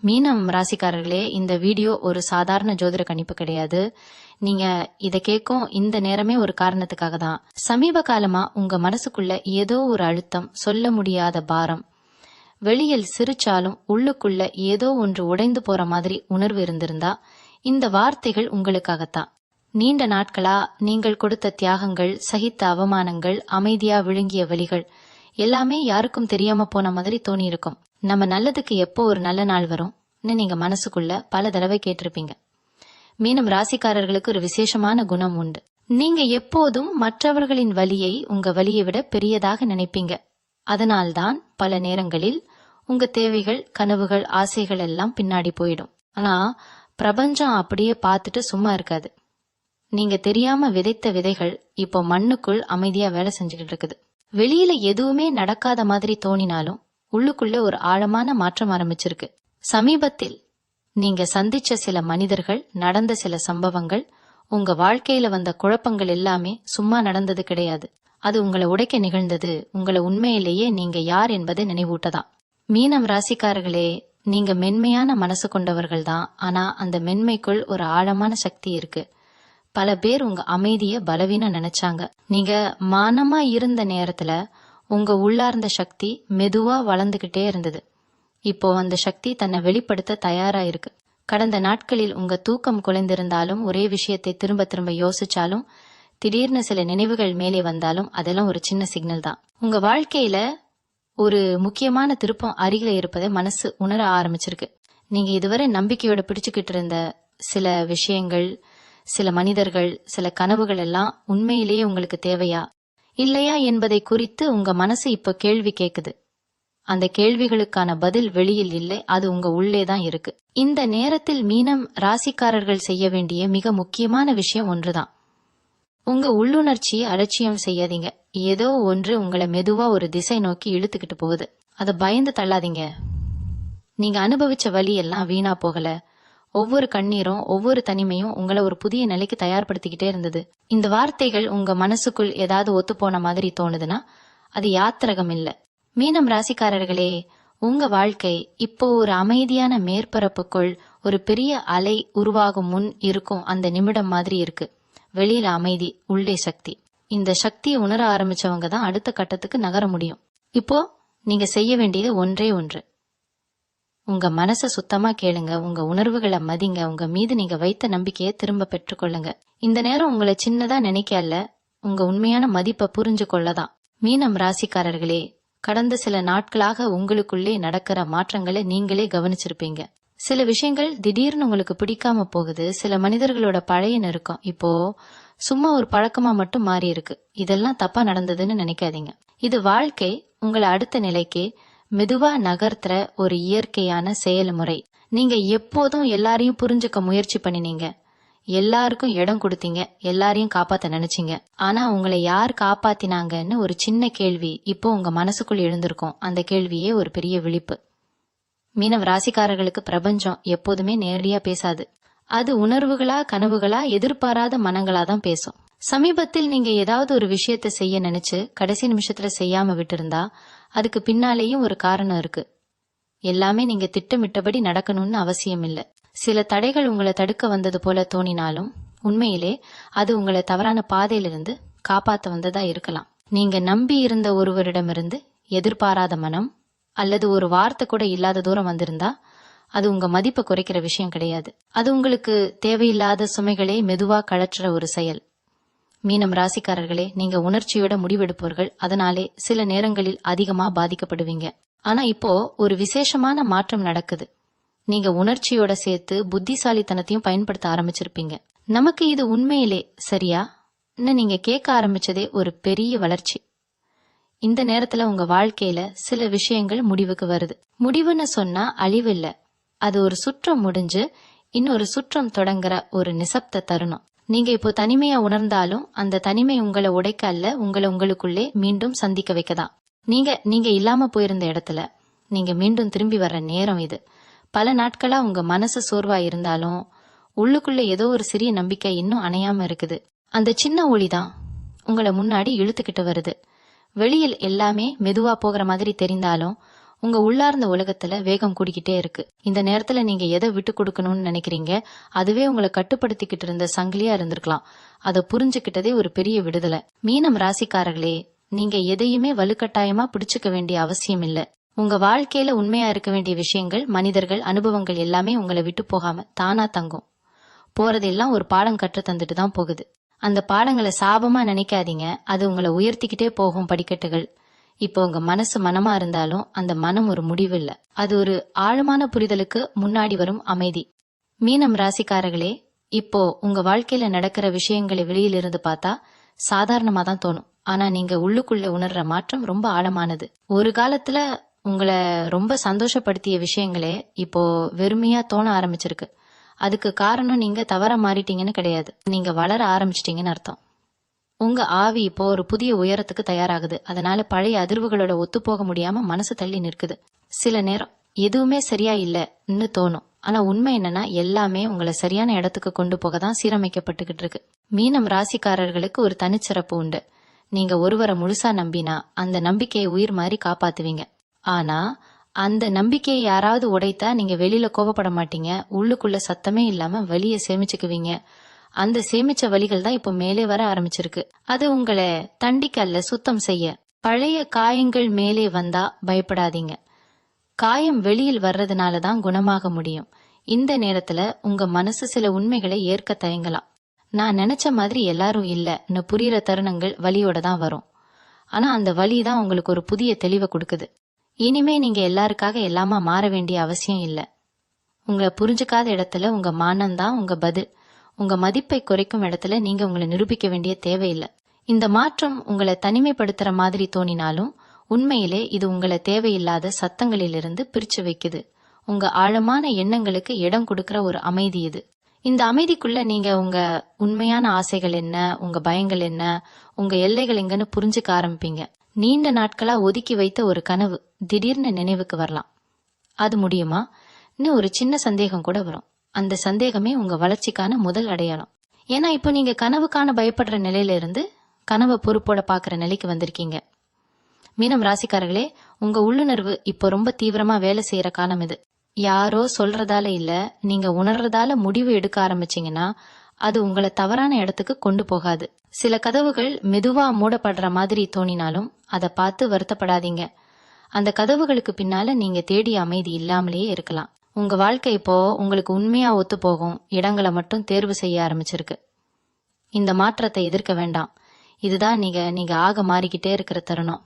மீனம் ராசிக்காரர்களே, இந்த வீடியோ ஒரு சாதாரண ஜோதிட கணிப்பு கிடையாது. நீங்க இத கேட்கும் இந்த நேரமே ஒரு காரணத்துக்காக தான். சமீப காலமா உங்க மனசுக்குள்ள ஏதோ ஒரு அழுத்தம், சொல்ல முடியாத பாரம், வெளியில் சிரிச்சாலும் உள்ளுக்குள்ள ஏதோ ஒன்று உடைந்து போற மாதிரி உணர்வு இருந்திருந்தா இந்த வார்த்தைகள் உங்களுக்காகத்தான். நீண்ட நாட்களா நீங்கள் கொடுத்த தியாகங்கள், சகித்த அவமானங்கள், அமைதியா விழுங்கிய வலிகள் எல்லாமே யாருக்கும் தெரியாம போன மாதிரி தோணி இருக்கும். நம்ம நல்லதுக்கு எப்போ ஒரு நல்ல நாள் வரும்னு நீங்க மனசுக்குள்ள பல தடவை கேட்டிருப்பீங்க. மீனம் ராசிக்காரர்களுக்கு ஒரு விசேஷமான குணம் உண்டு. நீங்க எப்போதும் மற்றவர்களின் வலியை உங்க வலியை விட பெரியதாக நினைப்பீங்க. அதனால்தான் பல நேரங்களில் உங்க தேவைகள், கனவுகள், ஆசைகள் எல்லாம் பின்னாடி போயிடும். ஆனா பிரபஞ்சம் அப்படியே பார்த்துட்டு சும்மா இருக்காது. நீங்க தெரியாம விதைத்த விதைகள் இப்போ மண்ணுக்குள் அமைதியா வேலை செஞ்சுக்கிட்டு இருக்குது. வெளியில எதுவுமே நடக்காத மாதிரி தோணினாலும் உள்ளுக்குள்ள ஒரு ஆழமான மாற்றம் ஆரம்பிச்சிருக்கு. சமீபத்தில் நீங்க சந்திச்ச சில மனிதர்கள், நடந்த சில சம்பவங்கள், உங்க வாழ்க்கையில வந்த குழப்பங்கள் எல்லாமே சும்மா நடந்தது கிடையாது. அது உங்களை உடைக்க நிகழ்ந்தது. உங்களை உண்மையிலேயே நீங்க யார் என்பதை நினைவூட்டதான். மீனம் ராசிக்காரர்களே, நீங்க மென்மையான மனசு கொண்டவர்கள் தான். ஆனா அந்த மென்மைக்குள் ஒரு ஆழமான சக்தி இருக்கு. பல பேர் உங்க அமைதிய பலவீனம் நினைச்சாங்க. நீங்க மானமா இருந்த நேரத்துல உங்க உள்ளார்ந்த சக்தி மெதுவா வளர்ந்துகிட்டே இருந்தது. இப்போ அந்த சக்தி தன்னை வெளிப்படுத்த தயாரா இருக்கு. கடந்த நாட்களில் உங்க தூக்கம் குலைந்திருந்தாலும், ஒரே விஷயத்தை திரும்ப திரும்ப யோசிச்சாலும், திடீர்னு சில நினைவுகள் மேலே வந்தாலும் அதெல்லாம் ஒரு சின்ன சிக்னல் தான். உங்க வாழ்க்கையில ஒரு முக்கியமான திருப்பம் அருகில இருப்பதை மனசு உணர ஆரம்பிச்சிருக்கு. நீங்க இதுவரை நம்பிக்கையோட பிடிச்சுக்கிட்டு இருந்த சில விஷயங்கள், சில மனிதர்கள், சில கனவுகள் எல்லாம் உண்மையிலேயே உங்களுக்கு தேவையா இல்லையா என்பதை குறித்து உங்க மனசு இப்ப கேள்வி கேக்குது. அந்த கேள்விகளுக்கான பதில் வெளியில் இல்லை, அது உங்க உள்ளே தான் இருக்கு. இந்த நேரத்தில் மீனம் ராசிக்காரர்கள் செய்ய வேண்டிய மிக முக்கியமான விஷயம் ஒன்றுதான். உங்க உள்ளுணர்ச்சியை அலட்சியம் செய்யாதீங்க. ஏதோ ஒன்று உங்களை மெதுவா ஒரு திசை நோக்கி இழுத்துக்கிட்டு போகுது. அதை பயந்து தள்ளாதீங்க. நீங்க அனுபவிச்ச வலி எல்லாம் வீணா போகல. ஒவ்வொரு கண்ணீரும், ஒவ்வொரு தனிமையும் உங்களை ஒரு புதிய நிலைக்கு தயார்படுத்திக்கிட்டே இருந்தது. இந்த வார்த்தைகள் உங்க மனசுக்குள் ஏதாவது ஒத்து போன மாதிரி தோணுதுன்னா அது யாத்திரகம் இல்ல. மீனம் ராசிக்காரர்களே, உங்க வாழ்க்கை இப்போ ஒரு அமைதியான மேற்பரப்புக்குள் ஒரு பெரிய அலை உருவாகும் முன் இருக்கும் அந்த நிமிடம் மாதிரி இருக்கு. வெளியில அமைதி, உள்ளே சக்தி. இந்த சக்தியை உணர ஆரம்பிச்சவங்க தான் அடுத்த கட்டத்துக்கு நகர முடியும். இப்போ நீங்க செய்ய வேண்டியது ஒன்றே ஒன்று. உங்க மனச சுத்தமா கேளுங்க. உங்க உணர்வுகளை மதிங்க. உங்க மீது நீங்க வைத்த நம்பிக்கையை திரும்ப பெற்றுக்கொள்ளுங்க. இந்த நேரம் உங்களை சின்னதா நினைக்கல, உங்க உண்மையான மதிப்பை புரிஞ்சு கொள்ளதான். மீனம் ராசிக்காரர்களே, கடந்த சில நாட்களாக உங்களுக்குள்ளே நடக்கிற மாற்றங்களை நீங்களே கவனிச்சிருப்பீங்க. சில விஷயங்கள் திடீர்னு உங்களுக்கு பிடிக்காம போகுது. சில மனிதர்களோட பழைய நெருக்கம் இப்போ சும்மா ஒரு பழக்கமா மட்டும் மாறி இருக்கு. இதெல்லாம் தப்பா நடந்ததுன்னு நினைக்காதீங்க. இது வாழ்க்கை உங்களை அடுத்த நிலைக்கு மெதுவா நகர்த்துற ஒரு இயற்கையான செயல்முறை. நீங்க எப்போதும் எல்லாரையும் புரிஞ்சுக்க முயற்சி பண்ணினீங்க. எல்லாருக்கும் இடம் கொடுத்தீங்க. எல்லாரையும் காப்பாத்த நினைச்சீங்க. ஆனா உங்களை யார் காப்பாத்தினாங்கன்னு ஒரு சின்ன கேள்வி இப்போ உங்க மனசுக்குள் எழுந்திருக்கும். அந்த கேள்வியே ஒரு பெரிய விழிப்பு. மீனவ ராசிக்காரர்களுக்கு பிரபஞ்சம் எப்போதுமே நேரடியா பேசாது. அது உணர்வுகளா, கனவுகளா, எதிர்பாராத மனங்களா தான் பேசும். சமீபத்தில் நீங்க ஏதாவது ஒரு விஷயத்த செய்ய நினைச்சு கடைசி நிமிஷத்துல செய்யாம விட்டிருந்தா அதுக்கு பின்னாலேயும் ஒரு காரணம் இருக்கு. எல்லாமே நீங்க திட்டமிட்டபடி நடக்கணும்னு அவசியம் இல்ல. சில தடைகள் உங்களை தடுக்க வந்தது போல தோணினாலும் உண்மையிலே அது உங்களை தவறான பாதையிலிருந்து காப்பாத்த வந்ததா இருக்கலாம். நீங்க நம்பி இருந்த ஒருவரிடமிருந்து எதிர்பாராத மனம் அல்லது ஒரு வார்த்தை கூட இல்லாத தூரம் வந்திருந்தா அது உங்க மதிப்பை குறைக்கிற விஷயம் கிடையாது. அது உங்களுக்கு தேவையில்லாத சுமைகளை மெதுவா கழற்ற ஒரு செயல். மீனம் ராசிக்காரர்களே, நீங்க உணர்ச்சியோட முடிவெடுப்பவர்கள். அதனாலே சில நேரங்களில் அதிகமா பாதிக்கப்படுவீங்க. ஆனா இப்போ ஒரு விசேஷமான மாற்றம் நடக்குது. நீங்க உணர்ச்சியோட சேர்த்து புத்திசாலித்தனத்தையும் பயன்படுத்த ஆரம்பிச்சிருப்பீங்க. நமக்கு இது உண்மையிலே சரியா நீங்க கேட்க ஆரம்பிச்சதே ஒரு பெரிய வளர்ச்சி. இந்த நேரத்துல உங்க வாழ்க்கையில சில விஷயங்கள் முடிவுக்கு வருது. முடிவுன்னு சொன்னா அழிவு இல்ல, அது ஒரு சுற்றம் முடிஞ்சு இன்னொரு சுற்றம் தொடங்குற ஒரு நிசப்த தருணம். நீங்க இப்போ தனிமையா உணர்ந்தாலும் அந்த தனிமை உங்களை உடைக்க அல்ல, உங்களை உங்களுக்குள்ளே மீண்டும் சந்திக்க வைக்கதான். நீங்க இல்லாம போயிருந்த இடத்துல நீங்க மீண்டும் திரும்பி வர்ற நேரம் இது. பல நாட்களா உங்க மனசு சோர்வா இருந்தாலும் உள்ளுக்குள்ள ஏதோ ஒரு சிறிய நம்பிக்கை இன்னும் அணையாம இருக்குது. அந்த சின்ன ஒளிதான் உங்களை முன்னாடி இழுத்துக்கிட்டு வருது. வெளியில் எல்லாமே மெதுவா போகிற மாதிரி தெரிந்தாலும் உங்க உள்ளார்ந்த உலகத்துல வேகம் கூடிக்கிட்டே இருக்கு. இந்த நேரத்துல நீங்க எதை விட்டு கொடுக்கணும்னு நினைக்கிறீங்க, அதுவே உங்களை கட்டுப்படுத்திக்கிட்டு இருந்த சங்கிலியா இருந்திருக்கலாம். அதை புரிஞ்சுக்கிட்டதே ஒரு பெரிய விடுதலை. மீனம் ராசிக்காரர்களே, நீங்க எதையுமே வலுக்கட்டாயமா பிடிச்சுக்க வேண்டிய அவசியம் இல்ல. உங்க வாழ்க்கையில உண்மையா இருக்க வேண்டிய விஷயங்கள், மனிதர்கள், அனுபவங்கள் எல்லாமே உங்களை விட்டு போகாம தானா தங்கும். போறதெல்லாம் ஒரு பாடம் கற்று தந்துட்டு தான் போகுது. அந்த பாடங்களை சாபமா நினைக்காதீங்க, அது உங்களை உயர்த்திக்கிட்டே போகும் படிக்கட்டுகள். இப்போ உங்க மனசு மனமா இருந்தாலும் அந்த மனம் ஒரு முடிவு இல்ல, அது ஒரு ஆழமான புரிதலுக்கு முன்னாடி வரும் அமைதி. மீனம் ராசிக்காரர்களே, இப்போ உங்க வாழ்க்கையில நடக்கிற விஷயங்களை வெளியிலிருந்து பார்த்தா சாதாரணமா தான் தோணும். ஆனா நீங்க உள்ளுக்குள்ள உணர்ற மாற்றம் ரொம்ப ஆழமானது. ஒரு காலத்துல உங்களை ரொம்ப சந்தோஷப்படுத்திய விஷயங்களே இப்போ வெறுமையா தோண ஆரம்பிச்சிருக்கு. அதுக்கு காரணம் நீங்க தவற மாறிட்டீங்கன்னு கிடையாது, நீங்க வளர ஆரம்பிச்சிட்டீங்கன்னு அர்த்தம். உங்க ஆவி இப்போ ஒரு புதிய உயரத்துக்கு தயாராகுது. அதனால பழைய அதிர்வுகளோட ஒத்து போக முடியாம மனசு தள்ளி நிற்குது. சில நேரம் எதுவுமே சரியா இல்லன்னு தோணும். ஆனா உண்மை என்னன்னா, எல்லாமே உங்களை சரியான இடத்துக்கு கொண்டு போக தான் சீரமைக்கப்பட்டுகிட்டு இருக்கு. மீனம் ராசிக்காரர்களுக்கு ஒரு தனிச்சிறப்பு உண்டு. நீங்க ஒருவரை முழுசா நம்பினா அந்த நம்பிக்கையை உயிர் மாதிரி காப்பாத்துவீங்க. ஆனா அந்த நம்பிக்கையை யாராவது உடைத்தா நீங்க வெளியில கோபப்பட மாட்டீங்க, உள்ளுக்குள்ள சத்தமே இல்லாம வலிய சேமிச்சுக்குவீங்க. அந்த சேமிச்ச வலிகள் தான் இப்ப மேலே வர ஆரம்பிச்சிருக்கு. அது உங்களை தண்டிக்கல்ல, சுத்தம் செய்ய. பழைய காயங்கள் மேலே வந்தா பயப்படாதீங்க. காயம் வெளியில் வர்றதுனால தான் குணமாக முடியும். இந்த நேரத்துல உங்க மனசு சில உண்மைகளை ஏற்க தயங்கலாம். நான் நினைச்ச மாதிரி எல்லாரும் இல்லன்னு புரியுற தருணங்கள் வலியோட தான் வரும். ஆனா அந்த வலி தான் உங்களுக்கு ஒரு புதிய தெளிவை கொடுக்குது. இனிமே நீங்க எல்லாருக்காக எல்லாமா மாற வேண்டிய அவசியம் இல்ல. உங்களை புரிஞ்சுக்காத இடத்துல உங்க மானம்தான் உங்க பதில். உங்க மதிப்பை குறைக்கும் இடத்துல நீங்க உங்களை நிரூபிக்க வேண்டிய தேவையில்லை. இந்த மாற்றம் உங்களை தனிமைப்படுத்துற மாதிரி தோணினாலும் உண்மையிலே இது உங்களை தேவையில்லாத சத்தங்களிலிருந்து பிரிச்சு வைக்குது. உங்க ஆழமான எண்ணங்களுக்கு இடம் கொடுக்கிற ஒரு அமைதி இது. இந்த அமைதிக்குள்ள நீங்க உங்க உண்மையான ஆசைகள் என்ன, உங்க பயங்கள் என்ன, உங்க எல்லைகள் எங்கன்னு புரிஞ்சுக்க ஆரம்பிப்பீங்க. நீண்ட நாட்களா ஒதுக்கி வைத்த ஒரு கனவு திடீர்னு நினைவுக்கு வரலாம். அது முடியுமா? இன்னும் ஒரு சின்ன சந்தேகம் கூட வரும். அந்த சந்தேகமே உங்க வளர்ச்சிக்கான முதல் அடையாளம். ஏன்னா இப்போ நீங்க கனவுக்கான பயப்படுற நிலையில இருந்து கனவை பொறுப்போட பாக்குற நிலைக்கு வந்திருக்கீங்க. மீனம் ராசிக்காரர்களே, உங்க உள்ளுணர்வு இப்போ ரொம்ப தீவிரமா வேலை செய்யற காலம் இது. யாரோ சொல்றதால இல்ல, நீங்க உணர்றதால முடிவு எடுக்க ஆரம்பிச்சீங்கன்னா அது உங்களை தவறான இடத்துக்கு கொண்டு போகாது. சில கதவுகள் மெதுவா மூடப்படுற மாதிரி தோணினாலும் அதை பார்த்து வருத்தப்படாதீங்க. அந்த கதவுகளுக்கு பின்னால நீங்க தேடிய அமைதி இல்லாமலேயே இருக்கலாம். உங்க வாழ்க்கை இப்போ உங்களுக்கு உண்மையா ஒத்து போகும் இடங்களை மட்டும் தேர்வு செய்ய ஆரம்பிச்சிருக்கு. இந்த மாற்றத்தை எதிர்க்க வேண்டாம். இதுதான் நீங்க ஆக மாறிக்கிட்டே இருக்கிற தருணம்.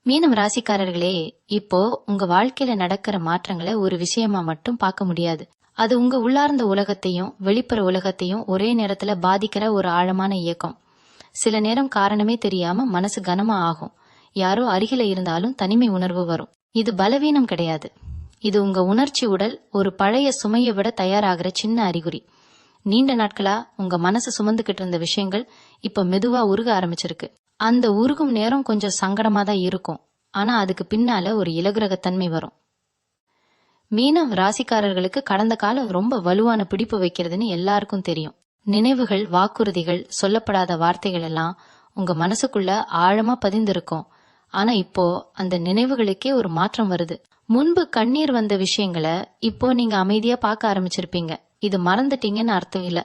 மீனம் ராசிக்காரர்களே, இப்போ உங்க வாழ்க்கையில நடக்கிற மாற்றங்களை ஒரு விஷயமா மட்டும் பார்க்க முடியாது. அது உங்க உள்ளார்ந்த உலகத்தையும் வெளிப்புற உலகத்தையும் ஒரே நேரத்துல பாதிக்கிற ஒரு ஆழமான இயக்கம். சில நேரம் காரணமே தெரியாம மனசு கனமா ஆகும். யாரோ அருகில இருந்தாலும் தனிமை உணர்வு வரும். இது பலவீனம் கிடையாது. இது உங்க உணர்ச்சி உடல் ஒரு பழைய சுமையை விட தயாராகிற சின்ன அறிகுறி. நீண்ட நாட்களா உங்க மனசு சுமந்துகிட்டு இருந்த விஷயங்கள் இப்ப மெதுவா உருக ஆரம்பிச்சிருக்கு. அந்த உருகும் நேரம் கொஞ்சம் சங்கடமா தான் இருக்கும். ஆனா அதுக்கு பின்னால ஒரு இலகுரகத்தன்மை வரும். மீனம் ராசிக்காரர்களுக்கு கடந்த காலம் ரொம்ப வலுவான பிடிப்பு வைக்கிறதுன்னு எல்லாருக்கும் தெரியும். நினைவுகள், வாக்குறுதிகள், சொல்லப்படாத வார்த்தைகள் எல்லாம் உங்க மனசுக்குள்ள ஆழமா பதிந்திருக்கும். ஆனா இப்போ அந்த நினைவுகளுக்கே ஒரு மாற்றம் வருது. முன்பு கண்ணீர் வந்த விஷயங்களை இப்போ நீங்க அமைதியா பார்க்க ஆரம்பிச்சிருப்பீங்க. இது மறந்துட்டீங்கன்னு அர்த்தம் இல்ல,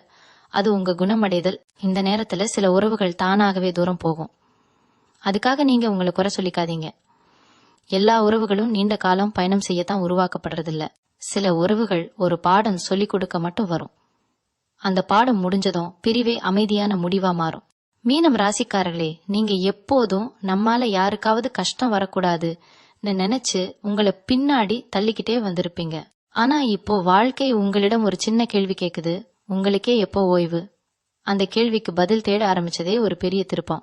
அது உங்க குணமடைதல். இந்த நேரத்துல சில உறவுகள் தானாகவே தூரம் போகும். அதுக்காக நீங்க உங்களை குறை சொல்லிக்காதீங்க. எல்லா உறவுகளும் நீண்ட காலம் பயணம் செய்யத்தான் உருவாக்கப்படுறதில்ல. சில உறவுகள் ஒரு பாடம் சொல்லி கொடுக்க மட்டும் வரும். அந்த பாடம் முடிஞ்சதும் பிரிவே அமைதியான முடிவா மாறும். மீனம் ராசிக்காரர்களே, நீங்க எப்போதும் நம்மால யாருக்காவது கஷ்டம் வரக்கூடாதுன்னு நினைச்சு உங்களை பின்னாடி தள்ளிக்கிட்டே வந்திருப்பீங்க. ஆனா இப்போ வாழ்க்கை உங்களிடம் ஒரு சின்ன கேள்வி கேக்குது, உங்களுக்கே எப்போ ஓய்வு? அந்த கேள்விக்கு பதில் தேட ஆரம்பிச்சதே ஒரு பெரிய திருப்பம்.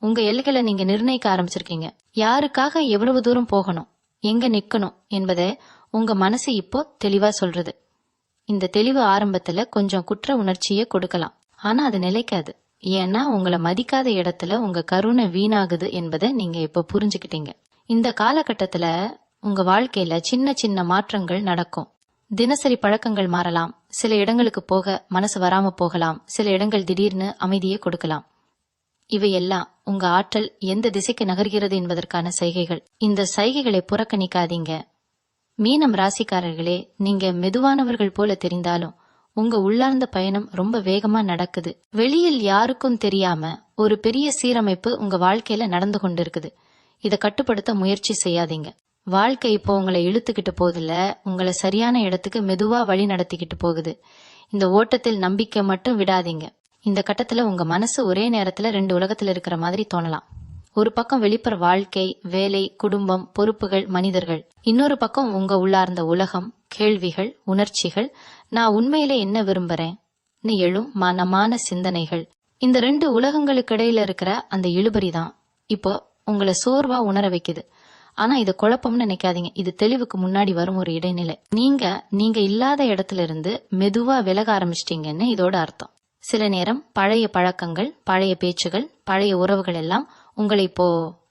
உங்க எல்லைகளை நீங்க நிர்ணயிக்க ஆரம்பிச்சிருக்கீங்க. யாருக்காக எவ்வளவு தூரம் போகணும், எங்க நிக்கணும் என்பதை உங்க மனசு இப்போ தெளிவா சொல்றது. இந்த தெளிவு ஆரம்பத்துல கொஞ்சம் குற்ற உணர்ச்சியை கொடுக்கலாம். ஆனா அது நிலைக்காது. ஏன்னா உங்களை மதிக்காத இடத்துல உங்க கருணை வீணாகுது என்பதை நீங்க இப்ப புரிஞ்சுக்கிட்டீங்க. இந்த காலகட்டத்துல உங்க வாழ்க்கையில சின்ன சின்ன மாற்றங்கள் நடக்கும். தினசரி பழக்கங்கள் மாறலாம். சில இடங்களுக்கு போக மனசு வராம போகலாம். சில இடங்கள் திடீர்னு அமைதியை கொடுக்கலாம். இவையெல்லாம் உங்க ஆற்றல் எந்த திசைக்கு நகர்கிறது என்பதற்கான சைகைகள். இந்த சைகைகளை புறக்கணிக்காதீங்க. மீனம் ராசிக்காரர்களே, நீங்க மெதுவானவர்கள் போல தெரிந்தாலும் உங்க உள்ளார்ந்த பயணம் ரொம்ப வேகமா நடக்குது. வெளியில் யாருக்கும் தெரியாம ஒரு பெரிய சீரமைப்பு உங்க வாழ்க்கையில நடந்து கொண்டு இருக்குது. இதை கட்டுப்படுத்த முயற்சி செய்யாதீங்க. வாழ்க்கை இப்போ உங்களை இழுத்துக்கிட்டு போகுதுல, உங்களை சரியான இடத்துக்கு மெதுவா வழி நடத்திக்கிட்டு போகுது. இந்த ஓட்டத்தில் நம்பிக்கை மட்டும் விடாதீங்க. இந்த கட்டத்துல உங்க மனசு ஒரே நேரத்துல 2 உலகத்துல இருக்கிற மாதிரி தோணலாம். ஒரு பக்கம் வெளிப்புற வாழ்க்கை, வேலை, குடும்பம், பொறுப்புகள், மனிதர்கள். இன்னொரு பக்கம் உங்க உள்ளார்ந்த உலகம், கேள்விகள், உணர்ச்சிகள், நான் உண்மையிலே என்ன விரும்புறேன் எழும் மனமான சிந்தனைகள். இந்த 2 உலகங்களுக்கு இடையில இருக்கிற அந்த இழுபறி தான் இப்போ உங்களை சோர்வா உணர வைக்குது. ஆனா இது குழப்பம்னு நினைக்காதீங்க. இது தெளிவுக்கு முன்னாடி வரும் ஒரு இடைநிலை. நீங்க இல்லாத இடத்துல இருந்து மெதுவா விலக ஆரம்பிச்சிட்டீங்கன்னு இதோட அர்த்தம். சில நேரம் பழைய பழக்கங்கள், பழைய பேச்சுகள், பழைய உறவுகள் எல்லாம் உங்களை இப்போ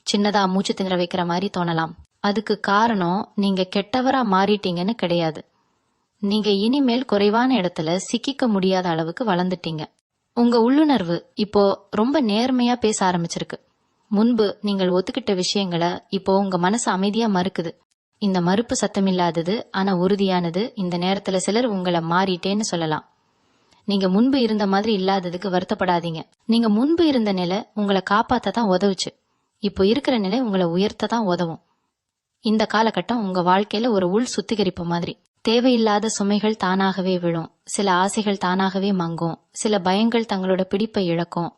சின்னதா மூச்சு திணற வைக்கிற மாதிரி தோணலாம். அதுக்கு காரணம் நீங்க கெட்டவரா மாறிட்டீங்கன்னு கிடையாது. நீங்க இனிமேல் குறைவான இடத்துல சிக்கிக்க முடியாத அளவுக்கு வளர்ந்துட்டீங்க. உங்க உள்ளுணர்வு இப்போ ரொம்ப நேர்மையா பேச ஆரம்பிச்சிருக்கு. முன்பு நீங்கள் ஒத்துக்கிட்ட விஷயங்களை இப்போ உங்க மனசு அமைதியா மறுக்குது. இந்த மறுப்பு சத்தமில்லாதது ஆனா உறுதியானது. இந்த நேரத்துல சிலர் உங்களை மாறிட்டேன்னு சொல்லலாம். நீங்க முன்பு இருந்த மாதிரி இல்லாததுக்கு வருத்தப்படாதீங்க. நீங்க முன்பு இருந்த நிலை உங்களை காப்பாத்த தான் உதவுச்சு. இப்போ இருக்கிற நிலை உங்களை உயர்த்த தான் உதவும். இந்த காலகட்டம் உங்க வாழ்க்கையில ஒரு உள் சுத்திகரிப்பு மாதிரி. தேவையில்லாத சுமைகள் தானாகவே விழும். சில ஆசைகள் தானாகவே மங்கும். சில பயங்கள் தங்களோட பிடிப்பை இழக்கும்.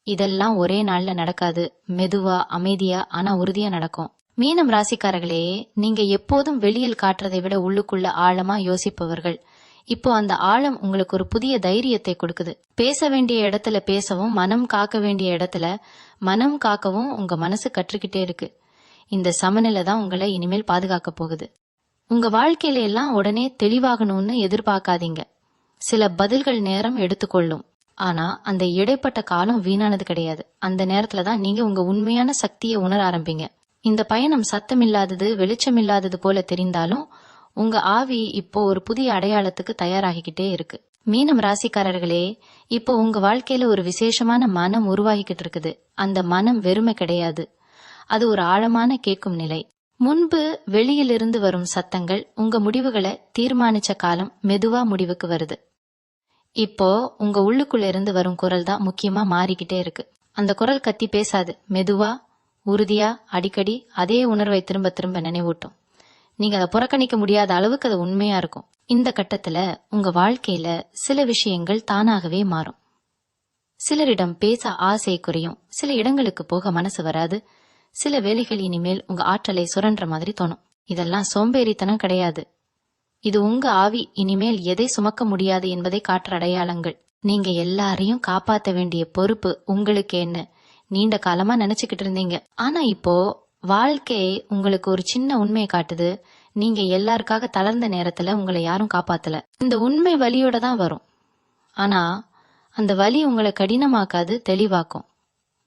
இதெல்லாம் ஒரே நாள்ல நடக்காது. மெதுவா, அமைதியா, ஆனா உறுதியா நடக்கும். மீனம் ராசிக்காரர்களே, நீங்க எப்போதும் வெளியில் காட்டுறதை விட உள்ளுக்குள்ள ஆழமா யோசிப்பவர்கள். இப்போ அந்த ஆழம் உங்களுக்கு ஒரு புதிய தைரியத்தை கொடுக்குது. பேச வேண்டிய இடத்துல பேசவும், மனம் காக்க வேண்டிய இடத்துல மனம் காக்கவும் உங்க மனசு கற்றுக்கிட்டே இருக்கு. இந்த சமநிலை தான் உங்களை இனிமேல் பாதுகாக்க போகுது. உங்க வாழ்க்கையில எல்லாம் உடனே தெளிவாகணும்னு எதிர்பார்க்காதீங்க. சில பதில்கள் நேரம் எடுத்துக்கொள்ளும். ஆனா அந்த இடைப்பட்ட காலம் வீணானது கிடையாது. அந்த நேரத்துல தான் நீங்க உங்க உண்மையான சக்தியை உணர ஆரம்பிங்க. இந்த பயணம் சத்தமில்லாதது, வெளிச்சமில்லாதது போல தெரிந்தாலும் உங்க ஆவி இப்போ ஒரு புதிய அடையாளத்துக்கு தயாராகிக்கிட்டே இருக்கு. மீனம் ராசிக்காரர்களே, இப்போ உங்க வாழ்க்கையில ஒரு விசேஷமான மனம் உருவாகிக்கிட்டு இருக்குது. அந்த மனம் வெறுமை கிடையாது. அது ஒரு ஆழமான கேட்கும் நிலை. முன்பு வெளியிலிருந்து வரும் சத்தங்கள் உங்க முடிவுகளை தீர்மானிச்ச காலம் மெதுவா முடிவுக்கு வருது. இப்போ உங்க உள்ளுக்குள்ள இருந்து வரும் குரல் தான் முக்கியமா மாறிக்கிட்டே இருக்கு. அந்த குரல் கத்தி பேசாது. மெதுவா, உறுதியா, அடிக்கடி அதே உணர்வை திரும்ப திரும்ப நினைவூட்டும். நீங்க அதை புறக்கணிக்க முடியாத அளவுக்கு அது உண்மையா இருக்கும். இந்த கட்டத்துல உங்க வாழ்க்கையில சில விஷயங்கள் தானாகவே மாறும். சிலரிடம் பேச ஆசை குறையும். சில இடங்களுக்கு போக மனசு வராது. சில வேலைகள் இனிமேல் உங்க ஆற்றலை சுரன்ற மாதிரி தோணும். இதெல்லாம் சோம்பேறித்தனம் கிடையாது. இது உங்க ஆவி இனிமேல் எதை சுமக்க முடியாது என்பதை காட்டுற அடையாளங்கள். நீங்க எல்லாரையும் காப்பாத்த வேண்டிய பொறுப்பு உங்களுக்கு என்ன நீண்ட காலமா நினைச்சுக்கிட்டு இருந்தீங்க. ஆனா இப்போ வாழ்க்கை உங்களுக்கு ஒரு சின்ன உண்மையை காட்டுது. நீங்க எல்லாருக்காக தளர்ந்த நேரத்துல உங்களை யாரும் காப்பாத்தல. இந்த உண்மை வலியோட தான் வரும். ஆனா அந்த வலி உங்களை கடினமாக்காது, தெளிவாக்கும்.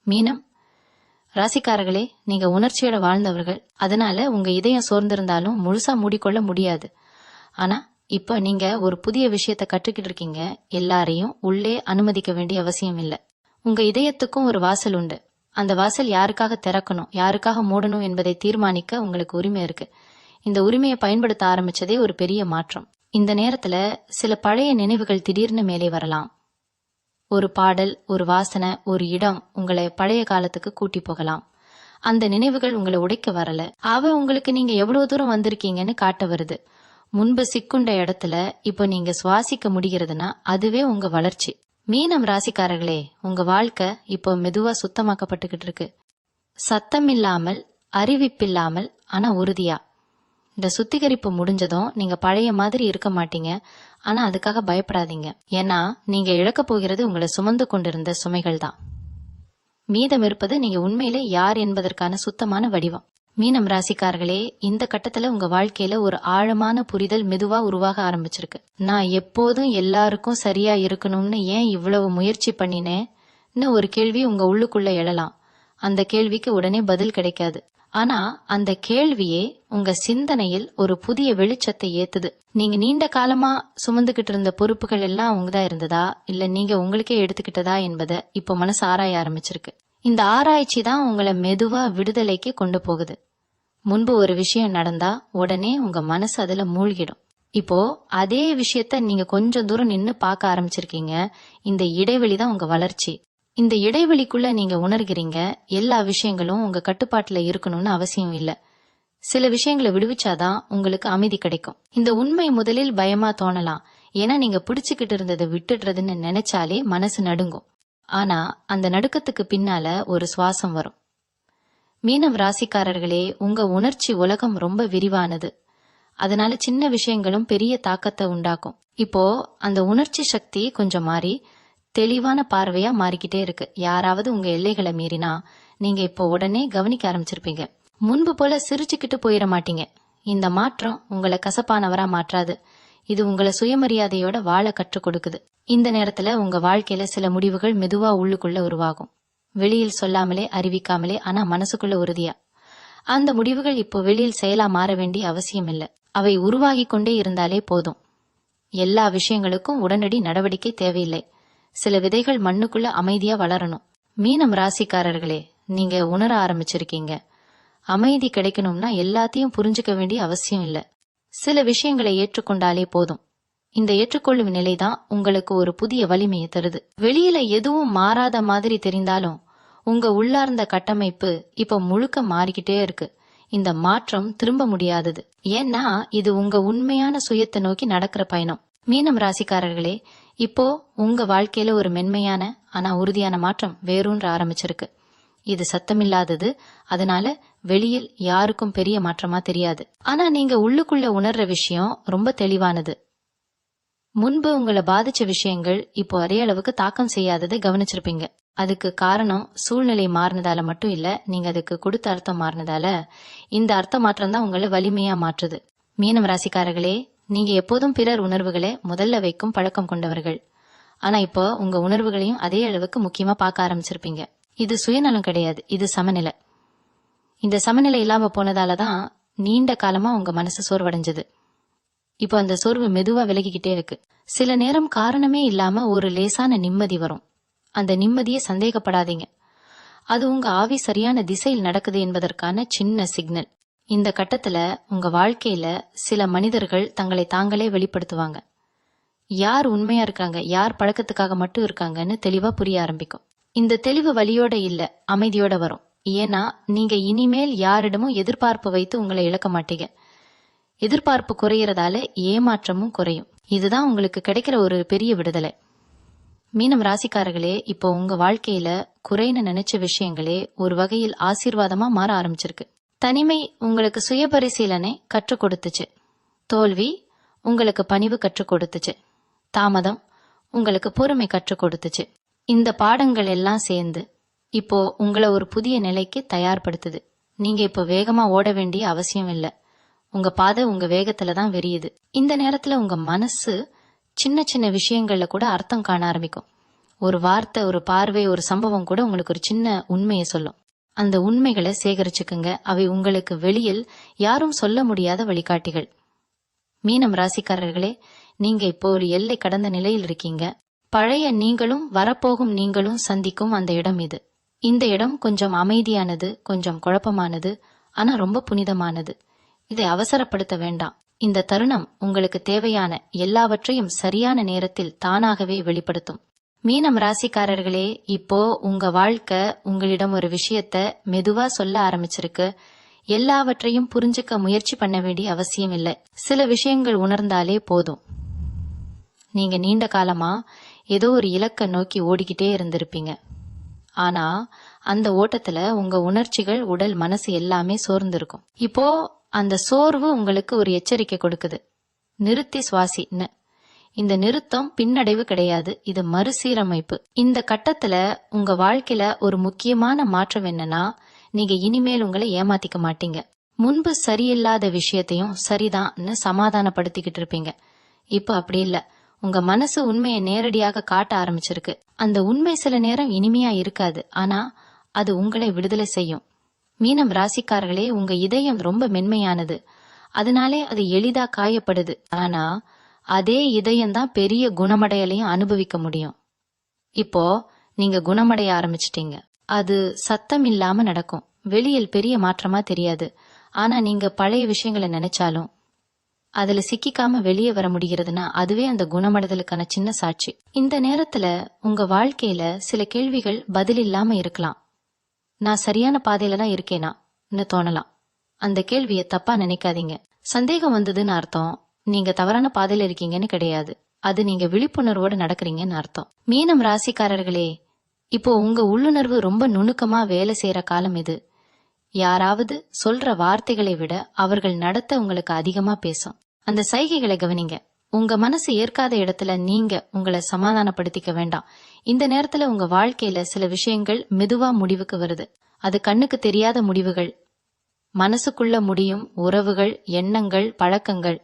மீனம் ராசிக்காரர்களே, நீங்க உணர்ச்சியோட வாழ்ந்தவர்கள். அதனால உங்க இதயம் சோர்ந்திருந்தாலும் முழுசா மூடிக்கொள்ள முடியாது. ஆனா இப்ப நீங்க ஒரு புதிய விஷயத்த கற்றுக்கிட்டு இருக்கீங்க. எல்லாரையும் உள்ளே அனுமதிக்க வேண்டிய அவசியம் இல்ல. உங்க இதயத்துக்கும் ஒரு வாசல் உண்டு. அந்த வாசல் யாருக்காக திறக்கணும், யாருக்காக மூடணும் என்பதை தீர்மானிக்க உங்களுக்கு உரிமை இருக்கு. இந்த உரிமையை பயன்படுத்த ஆரம்பிச்சதே ஒரு பெரிய மாற்றம். இந்த நேரத்துல சில பழைய நினைவுகள் திடீர்னு மேலே வரலாம். ஒரு பாடல், ஒரு வாசனை, ஒரு இடம் உங்களை பழைய காலத்துக்கு கூட்டி போகலாம். அந்த நினைவுகள் உங்களை உடைக்க வரல. உங்களுக்கு நீங்க எவ்வளவு தூரம் வந்திருக்கீங்கன்னு காட்ட வருது. முன்பு சிக்குண்ட இடத்துல இப்போ நீங்க சுவாசிக்க முடிகிறதுனா அதுவே உங்க வளர்ச்சி. மீனம் ராசிக்காரர்களே, உங்க வாழ்க்கை இப்போ மெதுவா சுத்தமாக்கப்பட்டுக்கிட்டு இருக்கு. சத்தம் இல்லாமல், அறிவிப்பில்லாமல், ஆனா உறுதியா. இந்த சுத்திகரிப்பு முடிஞ்சதும் நீங்க பழைய மாதிரி இருக்க மாட்டீங்க. ஆனா அதுக்காக பயப்படாதீங்க. ஏன்னா நீங்க இழக்க போகிறது உங்களை சுமந்து கொண்டிருந்த சுமைகள் தான். மீதம் இருப்பது நீங்க உண்மையிலே யார் என்பதற்கான சுத்தமான வடிவம். மீனம் ராசிக்காரர்களே, இந்த கட்டத்துல உங்க வாழ்க்கையில ஒரு ஆழமான புரிதல் மெதுவா உருவாக ஆரம்பிச்சிருக்கு. நான் எப்போதும் எல்லாருக்கும் சரியா இருக்கணும்னு ஏன் இவ்வளவு முயற்சி பண்ணினேன்னு ஒரு கேள்வி உங்க உள்ளுக்குள்ள எழலாம். அந்த கேள்விக்கு உடனே பதில் கிடைக்காது. ஆனா அந்த கேள்வியே உங்க சிந்தனையில் ஒரு புதிய வெளிச்சத்தை ஏத்துது. நீங்க நீண்ட காலமா சுமந்துகிட்டு இருந்த பொறுப்புகள் எல்லாம் உங்கதான் இருந்ததா, இல்ல நீங்க உங்களுக்கே எடுத்துக்கிட்டதா என்பதை இப்போ மனசு ஆராய ஆரம்பிச்சிருக்கு. இந்த ஆராய்ச்சி தான் உங்களை மெதுவா விடுதலைக்கு கொண்டு போகுது. முன்பு ஒரு விஷயம் நடந்தா உடனே உங்க மனசு அதுல மூழ்கிடும். இப்போ அதே விஷயத்த நீங்க கொஞ்சம் தூரம் நின்னு பார்க்க ஆரம்பிச்சிருக்கீங்க. இந்த இடைவெளி தான் உங்க வளர்ச்சி. இந்த இடைவெளிக்குள்ள நீங்க உணர்கிறீங்க எல்லா விஷயங்களும் உங்க கட்டுப்பாட்டுல இருக்கணும்னு அவசியம் இல்ல. சில விஷயங்களை விடுவிச்சாதான் உங்களுக்கு அமைதி கிடைக்கும். இந்த உண்மை முதலில் பயமா தோணலாம். ஏன்னா நீங்க பிடிச்சுக்கிட்டு இருந்ததை விட்டுடுறதுன்னு நினைச்சாலே மனசு நடுங்கும். ஆனா அந்த நடுக்கத்துக்கு பின்னால ஒரு சுவாசம் வரும். மீனம் ராசிக்காரர்களே, உங்க உணர்ச்சி உலகம் ரொம்ப விரிவானது. அதனால சின்ன விஷயங்களும் பெரிய தாக்கத்தை உண்டாக்கும். இப்போ அந்த உணர்ச்சி சக்தி கொஞ்சம் மாறி தெளிவான பார்வையா மாறிக்கிட்டே இருக்கு. யாராவது உங்க எல்லைகளை மீறினா நீங்க இப்போ உடனே கவனிக்க ஆரம்பிச்சிருப்பீங்க. முன்பு போல சிரிச்சுக்கிட்டு போயிட மாட்டீங்க. இந்த மாற்றம் உங்களை கசப்பானவரா மாற்றாது. இது உங்களை சுயமரியாதையோட வாழ கற்றுக் கொடுக்குது. இந்த நேரத்துல உங்க வாழ்க்கையில சில முடிவுகள் மெதுவா உள்ளுக்குள்ள உருவாகும். வெளியில் சொல்லாமலே, அறிவிக்காமலே, ஆனா மனசுக்குள்ள உறுதியா. அந்த முடிவுகள் இப்போ வெளியில் செயலா மாற வேண்டிய அவசியம் இல்லை. அவை உருவாகி கொண்டே இருந்தாலே போதும். எல்லா விஷயங்களுக்கும் உடனடி நடவடிக்கை தேவையில்லை. சில விதைகள் மண்ணுக்குள்ள அமைதியா வளரணும். மீனம் ராசிக்காரர்களே, நீங்க உணர ஆரம்பிச்சிருக்கீங்க. அமைதி கிடைக்கணும்னா எல்லாத்தையும் புரிஞ்சுக்க வேண்டிய அவசியம் இல்ல. சில விஷயங்களை ஏற்றுக்கொண்டாலே போதும். இந்த ஏற்றுக்கொள்ளும் நிலைதான் உங்களுக்கு ஒரு புதிய வலிமையை தருது. வெளியில எதுவும் மாறாத மாதிரி தெரிந்தாலும் உங்க உள்ளார்ந்த கட்டமைப்பு இப்ப முழுக்க மாறிக்கிட்டே இருக்கு. இந்த மாற்றம் திரும்ப முடியாதது. ஏன்னா இது உங்க உண்மையான சுயத்தை நோக்கி நடக்கிற பயணம். மீனம் ராசிக்காரர்களே, இப்போ உங்க வாழ்க்கையில ஒரு மென்மையான ஆனா உறுதியான மாற்றம் வேரூன்ற ஆரம்பிச்சிருக்கு. இது சத்தமில்லாதது. அதனால வெளியில் யாருக்கும் பெரிய மாற்றமா தெரியாது. ஆனா நீங்க உள்ளுக்குள்ள உணர்ற விஷயம் ரொம்ப தெளிவானது. முன்பு உங்களை பாதிச்ச விஷயங்கள் இப்போ அதே அளவுக்கு தாக்கம் செய்யாததை கவனிச்சிருப்பீங்க. அதுக்கு காரணம் சூழ்நிலை மாறினதால மட்டும் இல்ல, நீங்க அதுக்கு கொடுத்த அர்த்தம் மாறினதால. இந்த அர்த்த மாற்றம் தான் உங்களை வலிமையா மாற்றுது. மீனம் ராசிக்காரர்களே, நீங்க எப்போதும் பிறர் உணர்வுகளை முதல்ல வைக்கும் பழக்கம் கொண்டவர்கள். ஆனா இப்போ உங்க உணர்வுகளையும் அதே அளவுக்கு முக்கியமா பார்க்க ஆரம்பிச்சிருப்பீங்க. இது சுயநலம் கிடையாது, இது சமநிலை. இந்த சமநிலை இல்லாம போனதாலதான் நீண்ட காலமா உங்க மனசு சோர்வடைஞ்சது. இப்போ அந்த சோர்வு மெதுவா விலகிக்கிட்டே இருக்கு. சில நேரம் காரணமே இல்லாம ஒரு லேசான நிம்மதி வரும். அந்த நிம்மதியை சந்தேகப்படாதீங்க. அது உங்க ஆவி சரியான திசையில் நடக்குது என்பதற்கான சின்ன சிக்னல். இந்த கட்டத்துல உங்க வாழ்க்கையில சில மனிதர்கள் தங்களை தாங்களே வெளிப்படுத்துவாங்க. யார் உண்மையா இருக்காங்க, யார் பழக்கத்துக்காக மட்டும் இருக்காங்கன்னு தெளிவா புரிய ஆரம்பிக்கும். இந்த தெளிவு வலியோட இல்ல, அமைதியோட வரும். ஏன்னா நீங்க இனிமேல் யாரிடமும் எதிர்பார்ப்பு வைத்து உங்களை இழக்க மாட்டீங்க. எதிர்பார்ப்பு குறையறதால ஏமாற்றமும் குறையும். இதுதான் உங்களுக்கு கிடைக்கிற ஒரு பெரிய விடுதலை. மீனம் ராசிக்காரர்களே, இப்போ உங்க வாழ்க்கையில குறைன்னு நினைச்ச விஷயங்களே ஒரு வகையில் ஆசீர்வாதமா மாற ஆரம்பிச்சிருக்கு. தனிமை உங்களுக்கு சுய பரிசீலனை கற்றுக் கொடுத்துச்சு. தோல்வி உங்களுக்கு பணிவு கற்றுக் கொடுத்துச்சு. தாமதம் உங்களுக்கு பொறுமை கற்றுக் கொடுத்துச்சு. இந்த பாடங்கள் எல்லாம் சேர்ந்து இப்போ உங்களை ஒரு புதிய நிலைக்கு தயார்படுத்துது. நீங்க இப்போ வேகமா ஓட வேண்டிய அவசியம் இல்ல. உங்க பாதை உங்க வேகத்துல தான் விரியுது. இந்த நேரத்துல உங்க மனசு சின்ன சின்ன விஷயங்கள்ல கூட அர்த்தம் காண ஆரம்பிக்கும். ஒரு வார்த்தை, ஒரு பார்வை, ஒரு சம்பவம் கூட உங்களுக்கு ஒரு சின்ன உண்மையை சொல்லும். அந்த உண்மைகளை சேகரிச்சுக்குங்க. அவை உங்களுக்கு வெளியில் யாரும் சொல்ல முடியாத வழிகாட்டிகள். மீனம் ராசிக்காரர்களே, நீங்க இப்போ ஒரு எல்லை கடந்த நிலையில் இருக்கீங்க. பழைய நீங்களும் வரப்போகும் நீங்களும் சந்திக்கும் அந்த இடம் இது. இந்த இடம் கொஞ்சம் அமைதியானது, கொஞ்சம் குழப்பமானது, ஆனா ரொம்ப புனிதமானது. இதை அவசரப்படுத்த வேண்டாம். இந்த தருணம் உங்களுக்கு தேவையான எல்லாவற்றையும் சரியான நேரத்தில் தானாகவே வெளிப்படுத்தும். மீனம் ராசிக்காரர்களே, இப்போ உங்க வாழ்க்கை உங்களிடம் ஒரு விஷயத்த மெதுவா சொல்ல ஆரம்பிச்சிருக்கு. எல்லாவற்றையும் புரிஞ்சுக்க முயற்சி பண்ண வேண்டிய அவசியம் இல்லை. சில விஷயங்கள் உணர்ந்தாலே போதும். நீங்க நீண்ட காலமா ஏதோ ஒரு இலக்கை நோக்கி ஓடிக்கிட்டே இருந்திருப்பீங்க. ஆனா அந்த ஓட்டத்துல உங்க உணர்ச்சிகள், உடல், மனசு எல்லாமே சோர்ந்திருக்கும். இப்போ அந்த சோர்வு உங்களுக்கு ஒரு எச்சரிக்கை கொடுக்குது. நிறுத்தி சுவாசின்னு. இந்த நிறுத்தம் பின்னடைவு கிடையாது, இது மறுசீரமைப்பு. இந்த கட்டத்துல உங்க வாழ்க்கையில ஒரு முக்கியமான மாற்றம் என்னன்னா, நீங்க இனிமேல் உங்களை ஏமாத்திக்க மாட்டீங்க. முன்பு சரியில்லாத விஷயத்தையும் சரிதான்னு சமாதானப்படுத்திக்கிட்டு இருப்பீங்க. இப்ப அப்படி இல்ல. உங்க மனசு உண்மையை நேரடியாக காட்ட ஆரம்பிச்சிருக்கு. அந்த உண்மை சில நேரம் இனிமையா இருக்காது, ஆனா அது உங்களை விடுதலை செய்யும். மீனம் ராசிக்காரர்களே, உங்க இதயம் ரொம்ப மென்மையானது. அதனாலே அது எளிதா காயப்படுது. ஆனா அதே இதயம்தான் பெரிய குணமடையலையும் அனுபவிக்க முடியும். இப்போ நீங்க குணமடைய ஆரம்பிச்சிட்டீங்க. அது சத்தம் இல்லாம நடக்கும். வெளியில் பெரிய மாற்றமா தெரியாது, ஆனா நீங்க பழைய விஷயங்களை நினைச்சாலும் அதுல சிக்கிக்காம வெளியே வர முடிகிறதுனா அதுவே அந்த குணமடைதலுக்கான சின்ன சாட்சி. இந்த நேரத்துல உங்க வாழ்க்கையில சில கேள்விகள் பதில் இல்லாம இருக்கலாம். நான் சரியான பாதையில தான் இருக்கேனான்னு தோணலாம். அந்த கேள்வியை தப்பா நினைக்காதீங்க. சந்தேகம் வந்ததுன்னு அர்த்தம் நீங்க தவறான பாதையில இருக்கீங்கன்னு கிடையாது. அது நீங்க விழிப்புணர்வோட நடக்கிறீங்கன்னு அர்த்தம். மீனம் ராசிக்காரர்களே, இப்போ உங்க உள்ளுணர்வு ரொம்ப நுணுக்கமா வேலை செய்யற காலம் இது. யாராவது சொல்ற வார்த்தைகளை விட அவர்கள் நடத்த உங்களுக்கு அதிகமா பேசும். அந்த சைகைகளை கவனிங்க. உங்க மனசு ஏற்காத இடத்துல நீங்க உங்களை சமாதானப்படுத்திக்க வேண்டாம். இந்த நேரத்துல உங்க வாழ்க்கையில சில விஷயங்கள் மெதுவா முடிவுக்கு வருது. அது கண்ணுக்கு தெரியாத முடிவுகள், மனசுக்குள்ள முடியும் உறவுகள், எண்ணங்கள், பழக்கங்கள்.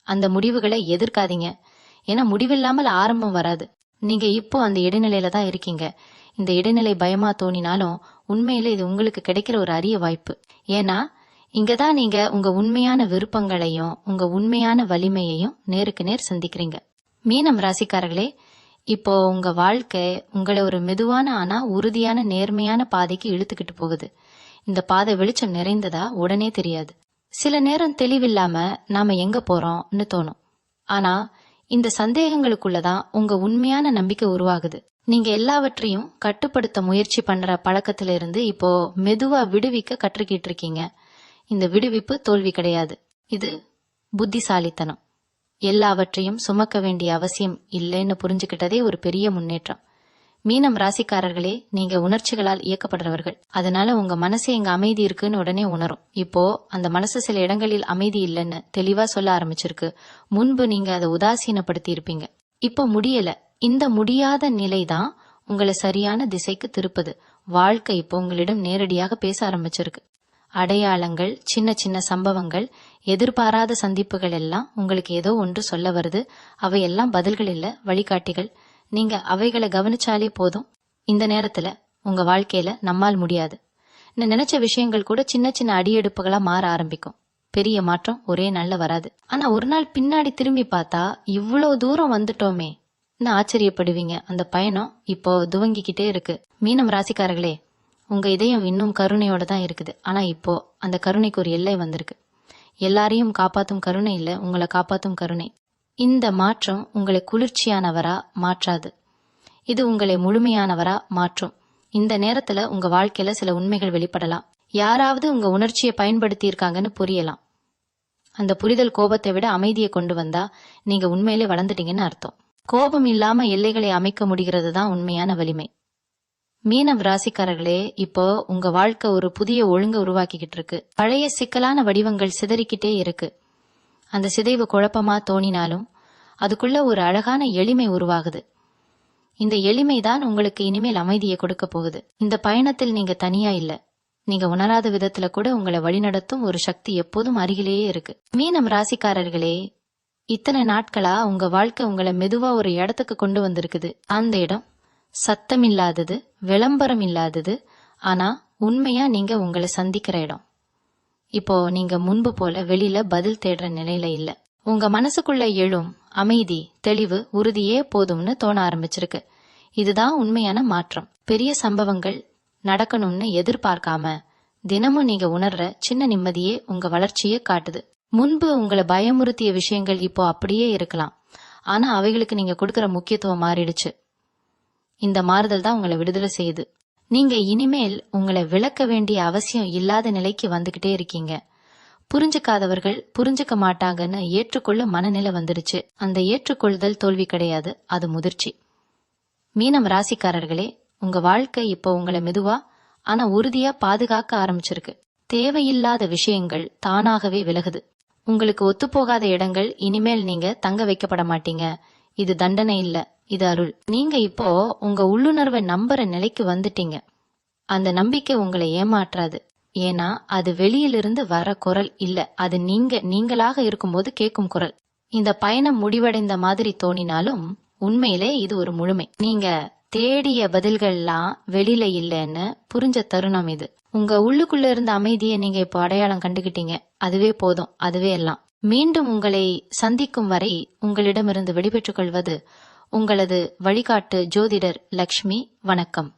அந்த முடிவுகளை எதிர்க்காதீங்க. ஏன்னா முடிவில்லாமல் ஆரம்பம் வராது. நீங்க இப்போ அந்த இடைநிலையில தான் இருக்கீங்க. இந்த இடைநிலை பயமா தோணினாலும் உண்மையில இது உங்களுக்கு கிடைக்கிற ஒரு அரிய வாய்ப்பு. ஏன்னா இங்கதான் நீங்க உங்க உண்மையான விருப்பங்களையும் உங்க உண்மையான வலிமையையும் நேருக்கு நேர் சந்திக்கிறீங்க. மீனம் ராசிக்காரர்களே, இப்போ உங்க வாழ்க்கை உங்களை ஒரு மெதுவான ஆனா உறுதியான நேர்மையான பாதைக்கு இழுத்துக்கிட்டு போகுது. இந்த பாதை வெளிச்சம் நிறைந்ததா உடனே தெரியாது. சில நேரம் தெளிவில்லாம நாம எங்க போறோம்னு தோணும். ஆனா இந்த சந்தேகங்களுக்குள்ளதான் உங்க உண்மையான நம்பிக்கை உருவாகுது. நீங்க எல்லாவற்றையும் கட்டுப்படுத்த முயற்சி பண்ற பழக்கத்தில இருந்து இப்போ மெதுவா விடுவிக்க கற்றுக்கிட்டு இருக்கீங்க. இந்த விடுவிப்பு தோல்வி கிடையாது, இது புத்திசாலித்தனம். எல்லாவற்றையும் சுமக்க வேண்டிய அவசியம் இல்லைன்னு புரிஞ்சுக்கிட்டதே ஒரு பெரிய முன்னேற்றம். மீனம் ராசிக்காரர்களே, நீங்க உணர்ச்சிகளால் இயக்கப்படுறவர்கள். அதனால உங்க மனசே இங்க அமைதி இருக்குன்னு உடனே உணரும். இப்போ அந்த மனசு சில இடங்களில் அமைதி இல்லைன்னு தெளிவா சொல்ல ஆரம்பிச்சிருக்கு. முன்பு நீங்க அதை உதாசீனப்படுத்தி இருப்பீங்க. இப்போ முடியல. இந்த முடியாத நிலைதான் உங்களை சரியான திசைக்கு திருப்புது. வாழ்க்கை இப்போ உங்களிடம் நேரடியாக பேச ஆரம்பிச்சிருக்கு. அடையாளங்கள், சின்ன சின்ன சம்பவங்கள், எதிர்பாராத சந்திப்புகள் எல்லாம் உங்களுக்கு ஏதோ ஒன்று சொல்ல வருது. அவையெல்லாம் பதில்கள் இல்ல, வழிகாட்டிகள். நீங்க அவைகளை கவனிச்சாலே போதும். இந்த நேரத்துல உங்க வாழ்க்கையில நம்மால் முடியாது நினைச்ச விஷயங்கள் கூட சின்ன சின்ன அடியெடுப்புகளா மாற ஆரம்பிக்கும். பெரிய மாற்றம் ஒரே நாள்ல வராது. ஆனா ஒரு நாள் பின்னாடி திரும்பி பார்த்தா இவ்வளவு தூரம் வந்துட்டோமே ஆச்சரியப்படுவீங்க. அந்த பயணம் இப்போ துவங்கிக்கிட்டே இருக்கு. மீனம் ராசிக்காரர்களே, உங்க இதயம் இன்னும் கருணையோட தான் இருக்குது. ஆனா இப்போ அந்த கருணைக்கு ஒரு எல்லை வந்திருக்கு. எல்லாரையும் காப்பாத்தும் கருணை இல்ல, உங்களை காப்பாத்தும் கருணை. இந்த மாற்றம் உங்களை குளிர்ச்சியானவரா மாற்றாது, இது உங்களை முழுமையானவரா மாற்றும். இந்த நேரத்துல உங்க வாழ்க்கையில சில உண்மைகள் வெளிப்படலாம். யாராவது உங்க உணர்ச்சியை பயன்படுத்தி இருக்காங்கன்னு புரியலாம். அந்த புரிதல் கோபத்தை விட அமைதியை கொண்டு வந்தா நீங்க உண்மையிலே வளர்ந்துட்டீங்கன்னு அர்த்தம். கோபம் இல்லாம எல்லைகளை அமைக்க முடிகிறது தான் உண்மையான வலிமை. மீனம் ராசிக்காரர்களே, இப்போ உங்க வாழ்க்கை ஒரு புதிய ஒழுங்க உருவாக்கிக்கிட்டு இருக்கு. பழைய சிக்கலான வடிவங்கள் சிதறிக்கிட்டே இருக்கு. அந்த சிதைவு குழப்பமா தோணினாலும் அதுக்குள்ள ஒரு அழகான எளிமை உருவாகுது. இந்த எளிமைதான் உங்களுக்கு இனிமேல் அமைதியை கொடுக்க போகுது. இந்த பயணத்தில் நீங்க தனியா இல்ல. நீங்க உணராத விதத்துல கூட உங்களை வழிநடத்தும் ஒரு சக்தி எப்போதும் அருகிலேயே இருக்கு. மீனம் ராசிக்காரர்களே, இத்தனை நாட்களா உங்க வாழ்க்கை உங்களை மெதுவா ஒரு இடத்துக்கு கொண்டு வந்திருக்குது. அந்த இடம் சத்தம் இல்லாதது, விளம்பரம் இல்லாதது, ஆனா உண்மையா நீங்க உங்களை சந்திக்கிற இடம். இப்போ நீங்க முன்பு போல வெளியில பதில் தேடுற நிலையில இல்ல. உங்க மனசுக்குள்ள எழும் அமைதி, தெளிவு, உறுதியே போதும்னு தோண ஆரம்பிச்சிருக்கு. இதுதான் உண்மையான மாற்றம். பெரிய சம்பவங்கள் நடக்கணும்னு எதிர்பார்க்காம தினமும் நீங்க உணர்ற சின்ன நிம்மதியே உங்க வளர்ச்சியே காட்டுது. முன்பு உங்களை பயமுறுத்திய விஷயங்கள் இப்போ அப்படியே இருக்கலாம். ஆனா அவைகளுக்கு நீங்க கொடுக்கற முக்கியத்துவம் மாறிடுச்சு. இந்த மாறுதல் தான் உங்களை விடுதலை செய்யுது. நீங்க இனிமேல் உங்களை விளக்க வேண்டிய அவசியம் இல்லாத நிலைக்கு வந்துகிட்டே இருக்கீங்க. புரிஞ்சுக்காதவர்கள் புரிஞ்சுக்க மாட்டாங்கன்னு ஏற்றுக்கொள்ள மனநிலை வந்துடுச்சு. அந்த ஏற்றுக்கொள்ளுதல் தோல்வி கிடையாது, அது முதிர்ச்சி. மீனம் ராசிக்காரர்களே, உங்க வாழ்க்கை இப்போ உங்களை மெதுவா ஆனா உறுதியா பாதுகாக்க ஆரம்பிச்சிருக்கு. தேவையில்லாத விஷயங்கள் தானாகவே விலகுது. உங்களுக்கு ஒத்துப்போகாத இடங்கள் இனிமேல் நீங்க தங்க வைக்கப்பட மாட்டீங்க. இது தண்டனை இல்ல, இது அருள். நீங்க இப்போ உங்க உள்ளுணர்வை நம்புற நிலைக்கு வந்துட்டீங்க. அந்த நம்பிக்கை உங்களை ஏமாற்றாது. ஏன்னா அது வெளியிலிருந்து வர குரல் இல்ல, அது நீங்களாக இருக்கும்போது கேட்கும் குரல். இந்த பயணம் முடிவடைந்த மாதிரி தோணினாலும் உண்மையிலே இது ஒரு முழுமை. நீங்க தேடிய பதில்கள்லாம் வெளியில இல்லைன்னு புரிஞ்ச தருணம் இது. உங்க உள்ளுக்குள்ள இருந்த அமைதியை நீங்க இப்போ அடையாளம் கண்டுகிட்டீங்க. அதுவே போதும், அதுவே எல்லாம். மீண்டும் உங்களை சந்திக்கும் வரை உங்களிடமிருந்து விடைபெற்றுக் கொள்வது உங்களது வழிகாட்டு ஜோதிடர் லக்ஷ்மி. வணக்கம்.